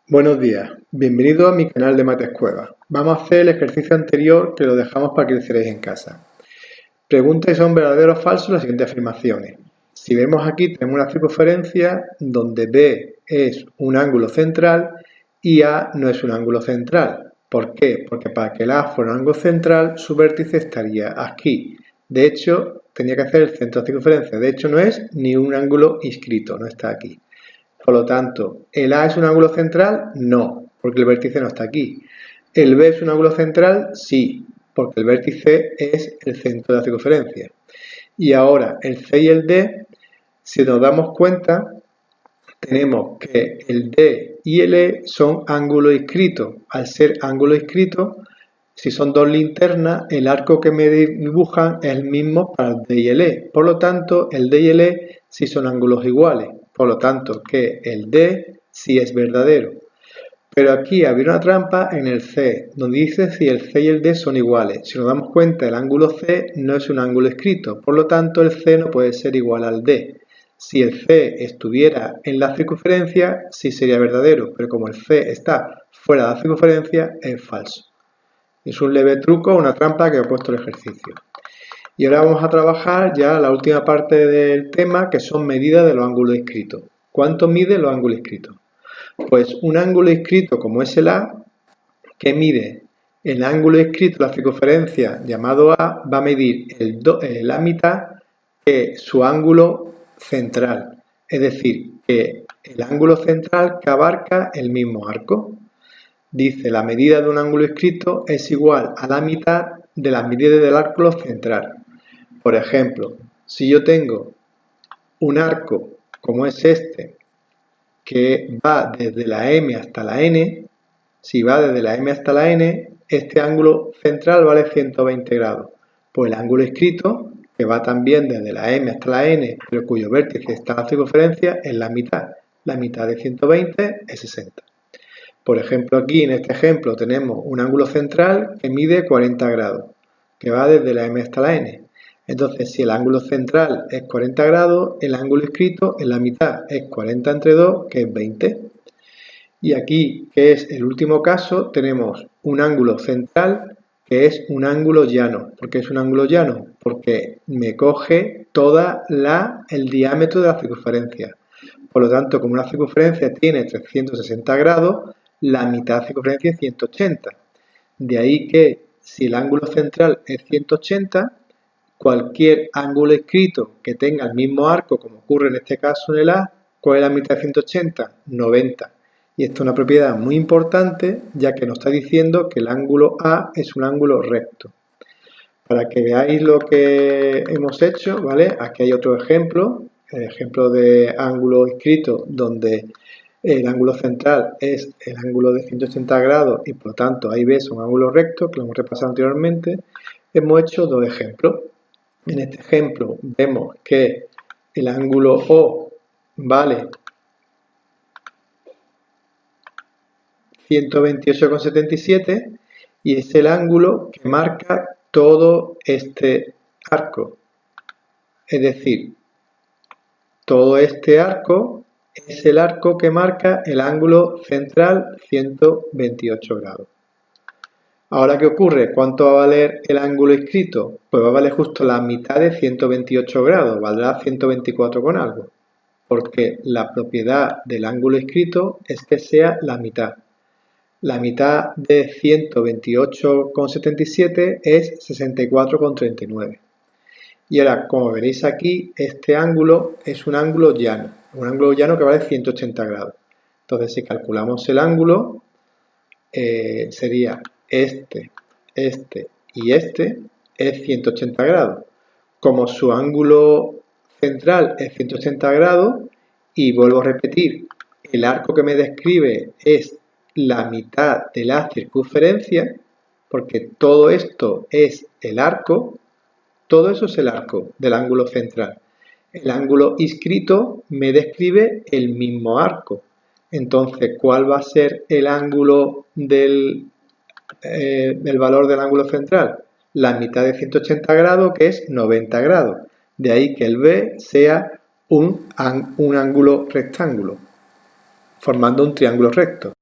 Buenos días, bienvenido a mi canal de MatesCueva. Vamos a hacer el ejercicio anterior que lo dejamos para que lo hicierais en casa. Pregunta si son verdaderos o falsos las siguientes afirmaciones. Si vemos aquí tenemos una circunferencia donde B es un ángulo central y A no es un ángulo central. ¿Por qué? Porque para que el A fuera un ángulo central su vértice estaría aquí. De hecho, tenía que hacer el centro de circunferencia. De hecho, no es ni un ángulo inscrito, no está aquí. Por lo tanto, ¿el A es un ángulo central? No, porque el vértice no está aquí. ¿El B es un ángulo central? Sí, porque el vértice es el centro de la circunferencia. Y ahora, el C y el D, si nos damos cuenta, tenemos que el D y el E son ángulos inscritos. Al ser ángulos inscritos, si son dos linternas, el arco que me dibujan es el mismo para el D y el E. Por lo tanto, el D y el E sí son ángulos iguales. Por lo tanto, que el D sí es verdadero. Pero aquí había una trampa en el C, donde dice si el C y el D son iguales. Si nos damos cuenta, el ángulo C no es un ángulo inscrito. Por lo tanto, el C no puede ser igual al D. Si el C estuviera en la circunferencia, sí sería verdadero. Pero como el C está fuera de la circunferencia, es falso. Es un leve truco, una trampa que he puesto el ejercicio. Y ahora vamos a trabajar ya la última parte del tema, que son medidas de los ángulos inscritos. ¿Cuánto mide los ángulos inscritos? Pues un ángulo inscrito como es el A, que mide el ángulo inscrito, la circunferencia llamado A, va a medir la mitad que su ángulo central. Es decir, que el ángulo central que abarca el mismo arco. Dice, la medida de un ángulo inscrito es igual a la mitad de las medidas del arco central. Por ejemplo, si yo tengo un arco como es este, que va desde la M hasta la N, si va desde la M hasta la N, este ángulo central vale 120 grados. Pues el ángulo inscrito, que va también desde la M hasta la N, pero cuyo vértice está en la circunferencia, es la mitad. La mitad de 120 es 60. Por ejemplo, aquí en este ejemplo tenemos un ángulo central que mide 40 grados, que va desde la M hasta la N. Entonces, si el ángulo central es 40 grados, el ángulo inscrito en la mitad es 40 entre 2, que es 20. Y aquí, que es el último caso, tenemos un ángulo central que es un ángulo llano. ¿Por qué es un ángulo llano? Porque me coge todo el diámetro de la circunferencia. Por lo tanto, como una circunferencia tiene 360 grados, la mitad de la circunferencia es 180. De ahí que si el ángulo central es 180, cualquier ángulo inscrito que tenga el mismo arco, como ocurre en este caso en el A, ¿cuál es la mitad de 180? 90. Y esto es una propiedad muy importante, ya que nos está diciendo que el ángulo A es un ángulo recto. Para que veáis lo que hemos hecho, ¿vale? Aquí hay otro ejemplo, el ejemplo de ángulo inscrito, donde el ángulo central es el ángulo de 180 grados y por lo tanto A y B son ángulos rectos, que lo hemos repasado anteriormente. Hemos hecho dos ejemplos. En este ejemplo vemos que el ángulo O vale 128,77 y es el ángulo que marca todo este arco. Es decir, todo este arco es el arco que marca el ángulo central 128 grados. Ahora, ¿qué ocurre? ¿Cuánto va a valer el ángulo inscrito? Pues va a valer justo la mitad de 128 grados, valdrá 124 con algo, porque la propiedad del ángulo inscrito es que sea la mitad. La mitad de 128,77 es 64,39. Y ahora, como veréis aquí, este ángulo es un ángulo llano que vale 180 grados. Entonces, si calculamos el ángulo, sería este y este es 180 grados. Como su ángulo central es 180 grados, y vuelvo a repetir, el arco que me describe es la mitad de la circunferencia, porque todo esto es el arco, todo eso es el arco del ángulo central. El ángulo inscrito me describe el mismo arco. Entonces, ¿cuál va a ser el ángulo del valor del ángulo central? La mitad de 180 grados, que es 90 grados. De ahí que el B sea un ángulo rectángulo, formando un triángulo recto.